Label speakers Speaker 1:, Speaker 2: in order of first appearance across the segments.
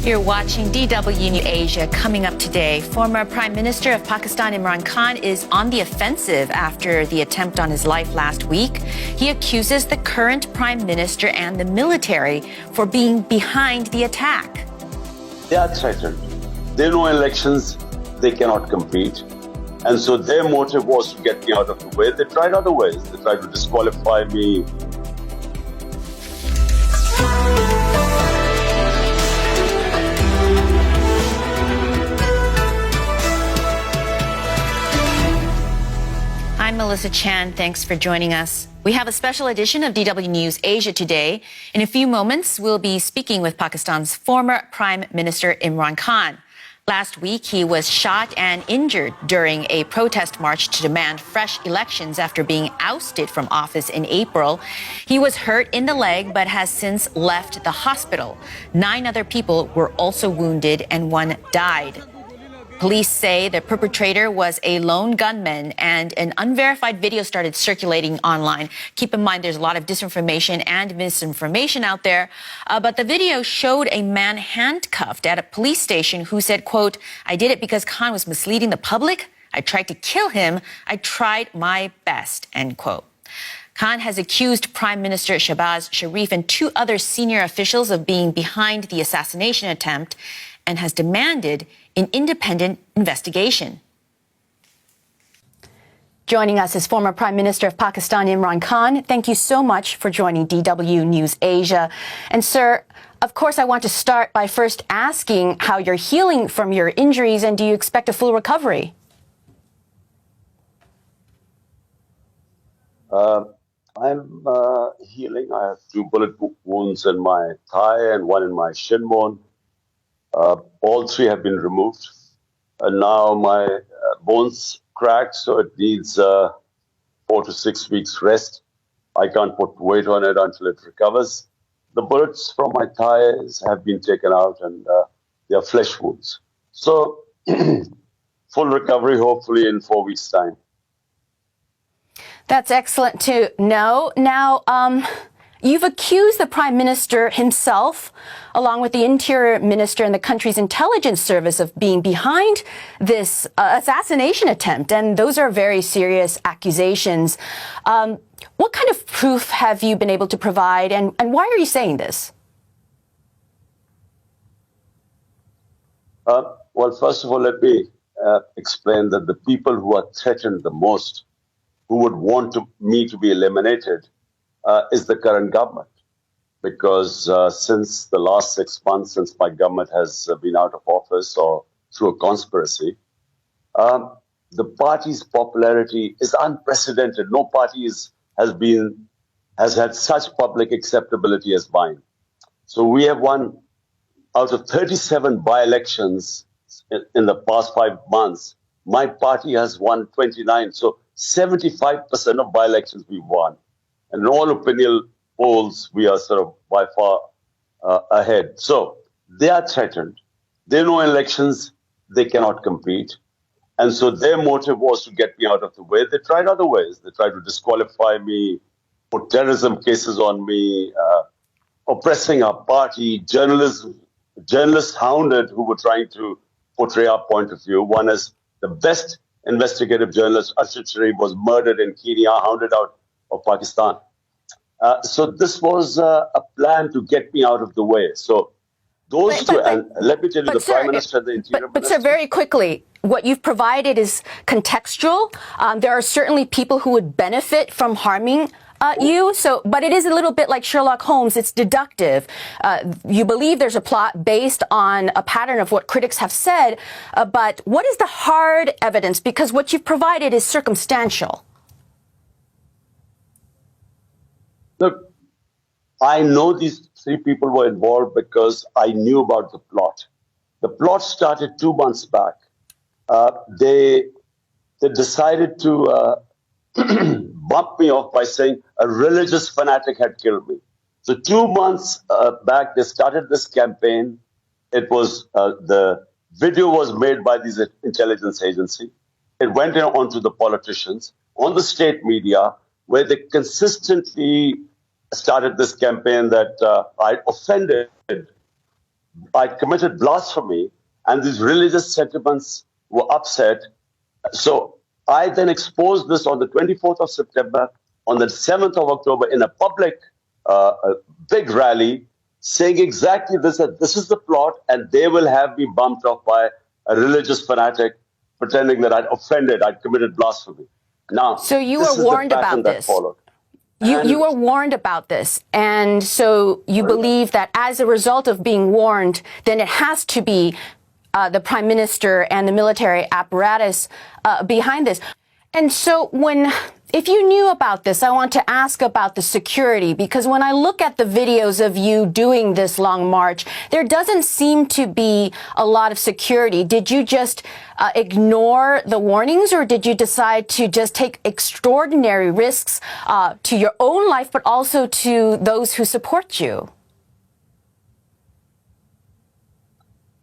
Speaker 1: You're watching DW News Asia. Coming up today, former Prime Minister of Pakistan Imran Khan is on the offensive after the attempt on his life last week. He accuses the current Prime Minister and the military for being behind the attack.
Speaker 2: They are threatened. They know elections, they cannot compete. And so their motive was to get me out of the way. They tried other ways. They tried to disqualify me.
Speaker 1: I'm Melissa Chan. Thanks for joining us. We have a special edition of DW News Asia today. In a few moments, we'll be speaking with Pakistan's former Prime Minister Imran Khan. Last week, he was shot and injured during a protest march to demand fresh elections after being ousted from office in April. He was hurt in the leg but has since left the hospital. 9 other people were also wounded and 1 died. Police say the perpetrator was a lone gunman, and an unverified video started circulating online. Keep in mind, there's a lot of disinformation and misinformation out there. But the video showed a man handcuffed at a police station who said, quote, "I did it because Khan was misleading the public. I tried to kill him. I tried my best," end quote. Khan has accused Prime Minister Shehbaz Sharif and 2 other senior officials of being behind the assassination attempt and has demanded an independent investigation. Joining us is former Prime Minister of Pakistan, Imran Khan. Thank you so much for joining DW News Asia. And sir, of course, I want to start by first asking how you're healing from your injuries, and do you expect a full recovery?
Speaker 2: I'm healing. I have 2 bullet wounds in my thigh and 1 in my shin bone. All 3 have been removed. And now my bones cracked, so it needs 4 to 6 weeks rest. I can't put weight on it until it recovers. The bullets from my thighs have been taken out, and they are flesh wounds. So full recovery, hopefully in 4 weeks' time.
Speaker 1: That's excellent to know. Now, you've accused the Prime Minister himself, along with the Interior Minister and the country's intelligence service, of being behind this assassination attempt, and those are very serious accusations. What kind of proof have you been able to provide, and why are you saying this?
Speaker 2: Well, first of all, let me explain that the people who are threatened the most, who would want me to be eliminated, is the current government. Because since the last 6 months, since my government has been out of office or through a conspiracy, the party's popularity is unprecedented. No party has had such public acceptability as mine. So we have won out of 37 by-elections in the past 5 months. My party has won 29. So 75% of by-elections we've won. And in all opinion polls, we are sort of by far ahead. So they are threatened. They know elections, they cannot compete. And so their motive was to get me out of the way. They tried other ways. They tried to disqualify me, put terrorism cases on me, oppressing our party, journalists hounded who were trying to portray our point of view. One is the best investigative journalist, Ashad Sharif, was murdered in Kenya, hounded out of Pakistan. So this was a plan to get me out of the way. So those two, and let me tell you, the Prime Minister, the Interior Minister.
Speaker 1: But sir, very quickly, what you've provided is contextual. There are certainly people who would benefit from harming you. So, but it is a little bit like Sherlock Holmes. It's deductive. You believe there's a plot based on a pattern of what critics have said. But what is the hard evidence? Because what you've provided is circumstantial.
Speaker 2: Look, I know these 3 people were involved because I knew about the plot. The plot started 2 months back. They decided to bump me off by saying a religious fanatic had killed me. So 2 months back, they started this campaign. It was the video was made by this intelligence agency. It went on to the politicians, on the state media, where they consistently started this campaign that I offended I committed blasphemy, and these religious sentiments were upset. So I then exposed this on the 24th of September, on the 7th of October, in a public, a big rally, saying exactly this, that this is the plot, and they will have me bumped off by a religious fanatic pretending that I'd offended, I'd committed blasphemy. Now,
Speaker 1: so you
Speaker 2: this
Speaker 1: were
Speaker 2: is the
Speaker 1: warned
Speaker 2: pattern
Speaker 1: about
Speaker 2: that
Speaker 1: this.
Speaker 2: followed.
Speaker 1: You were warned about this, and so you believe that as a result of being warned, then it has to be the prime minister and the military apparatus behind this. And so if you knew about this, I want to ask about the security, because when I look at the videos of you doing this long march, there doesn't seem to be a lot of security. Did you just ignore the warnings, or did you decide to just take extraordinary risks to your own life, but also to those who support you?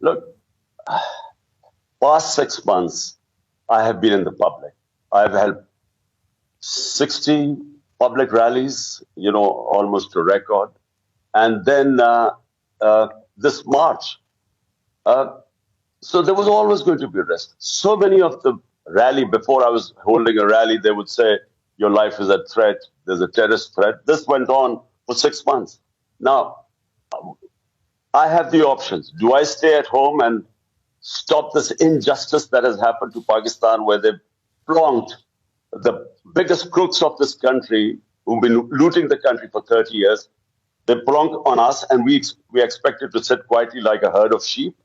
Speaker 2: Look, past 6 months, I have been in the public. I've held 60 public rallies, almost a record. And then this March. So there was always going to be risk. So many of the rally, before I was holding a rally, they would say, your life is at threat, there's a terrorist threat. This went on for 6 months. Now, I have the options. Do I stay at home and stop this injustice that has happened to Pakistan, where they've plonked the biggest crooks of this country, who've been looting the country for 30 years? They plonk on us, and we expected to sit quietly like a herd of sheep?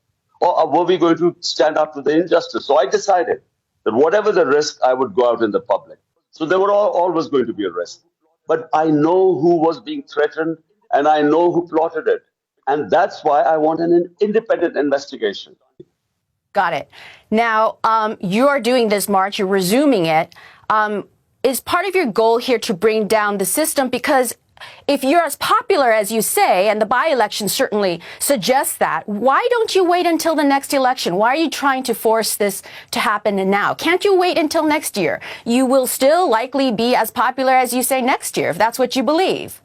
Speaker 2: Or were we going to stand up to the injustice? So I decided that whatever the risk, I would go out in the public. So there were always going to be a risk. But I know who was being threatened, and I know who plotted it. And that's why I want an independent investigation.
Speaker 1: Got it. Now, you're doing this march, you're resuming it. Is part of your goal here to bring down the system? Because if you're as popular as you say, and the by-election certainly suggests that, why don't you wait until the next election? Why are you trying to force this to happen now? Can't you wait until next year? You will still likely be as popular as you say next year, if that's what you believe.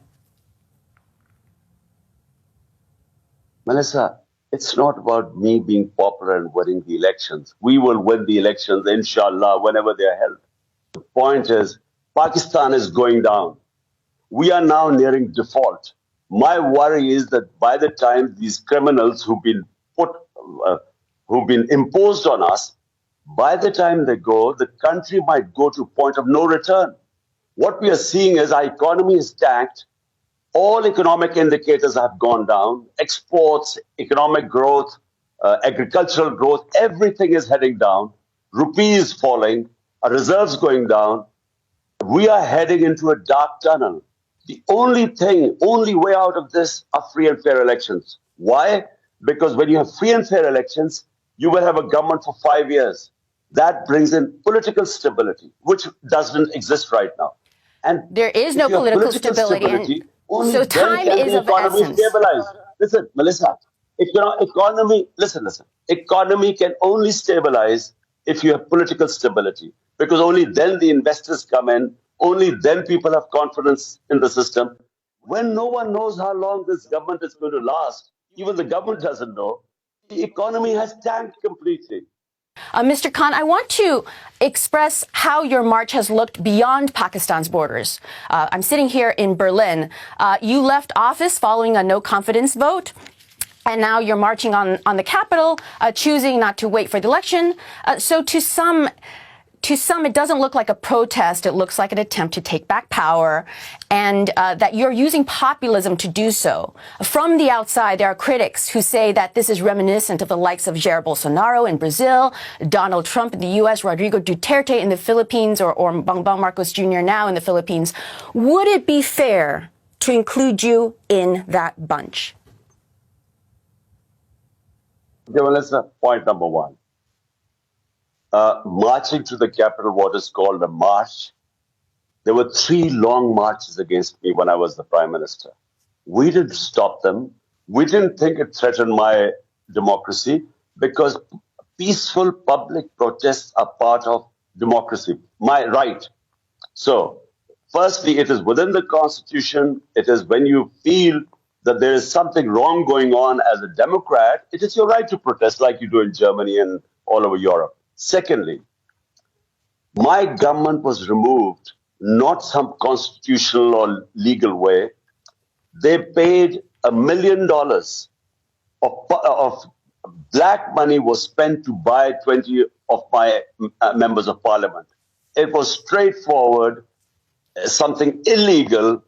Speaker 2: Melissa, it's not about me being popular and winning the elections. We will win the elections, inshallah, whenever they are held. The point is, Pakistan is going down. We are now nearing default. My worry is that by the time these criminals who've been imposed on us, by the time they go, the country might go to a point of no return. What we are seeing is our economy is tanked. All economic indicators have gone down. Exports, economic growth, agricultural growth, everything is heading down. Rupee is falling, our reserves going down. We are heading into a dark tunnel. The only way out of this are free and fair elections. Why? Because when you have free and fair elections, you will have a government for 5 years. That brings in political stability, which doesn't exist right now. And
Speaker 1: there is no political stability. So time is of essence.
Speaker 2: Stabilize. Listen, Melissa, economy can only stabilize if you have political stability, because only then the investors come in, only then people have confidence in the system. When no one knows how long this government is going to last, even the government doesn't know, the economy has tanked completely.
Speaker 1: Mr. Khan, I want to express how your march has looked beyond Pakistan's borders. I'm sitting here in Berlin. You left office following a no-confidence vote, and now you're marching on the Capitol, choosing not to wait for the election. So to some, it doesn't look like a protest. It looks like an attempt to take back power, and that you're using populism to do so. From the outside, there are critics who say that this is reminiscent of the likes of Jair Bolsonaro in Brazil, Donald Trump in the U.S., Rodrigo Duterte in the Philippines, or Bongbong Marcos Jr. now in the Philippines. Would it be fair to include you in that bunch?
Speaker 2: Okay, well, that's point number one. Marching to the Capitol, what is called a march. There were 3 long marches against me when I was the Prime Minister. We didn't stop them. We didn't think it threatened my democracy, because peaceful public protests are part of democracy, my right. So, firstly, it is within the Constitution. It is when you feel that there is something wrong going on as a Democrat, it is your right to protest like you do in Germany and all over Europe. Secondly, my government was removed, not some constitutional or legal way. They paid $1 million of black money was spent to buy 20 of my members of parliament. It was straightforward, something illegal.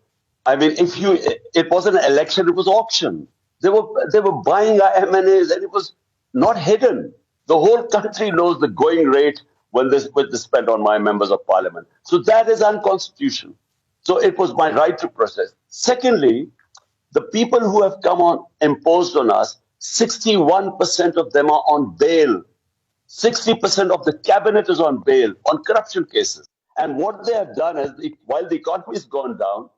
Speaker 2: I mean, it wasn't an election, it was auction. They were buying our MNAs, and it was not hidden. The whole country knows the going rate when this spent on my members of parliament. So that is unconstitutional. So it was my right to protest. Secondly, the people who have come on imposed on us, 61% of them are on bail. 60% of the cabinet is on bail on corruption cases. And what they have done is, while the economy has gone down,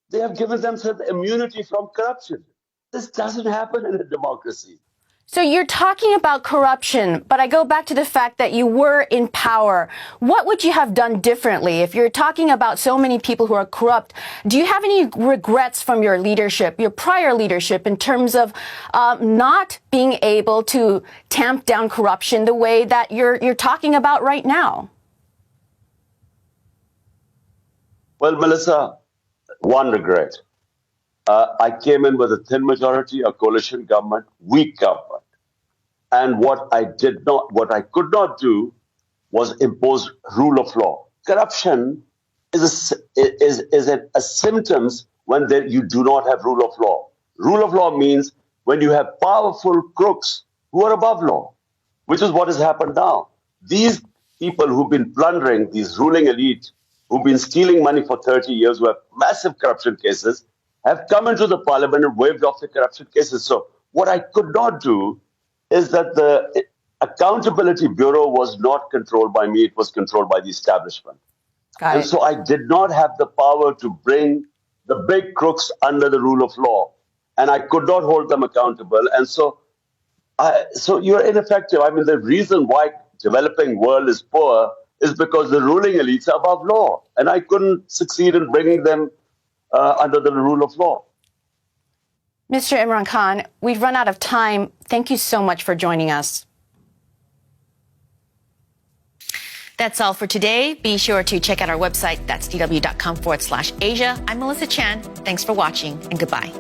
Speaker 2: they have given themselves immunity from corruption. This doesn't happen in a democracy.
Speaker 3: So you're talking about corruption, but I go back to the fact that you were in power. What would you have done differently? If you're talking about so many people who are corrupt, do you have any regrets from your leadership, your prior leadership, in terms of not being able to tamp down corruption the way that you're talking about right now?
Speaker 2: Well, Melissa, one regret. I came in with a thin majority, a coalition government, weak government. And what I could not do was impose rule of law. Corruption is a symptoms when you do not have rule of law. Rule of law means when you have powerful crooks who are above law, which is what has happened now. These people who've been plundering, these ruling elite, who've been stealing money for 30 years, who have massive corruption cases, have come into the parliament and waved off the corruption cases. So what I could not do is that the Accountability Bureau was not controlled by me, it was controlled by the establishment. And so I did not have the power to bring the big crooks under the rule of law. And I could not hold them accountable. And so you're ineffective. I mean, the reason why developing world is poor is because the ruling elites are above law. And I couldn't succeed in bringing them under the rule of law.
Speaker 3: Mr. Imran Khan, we've run out of time. Thank you so much for joining us.
Speaker 1: That's all for today. Be sure to check out our website. That's dw.com/Asia. I'm Melissa Chan. Thanks for watching and goodbye.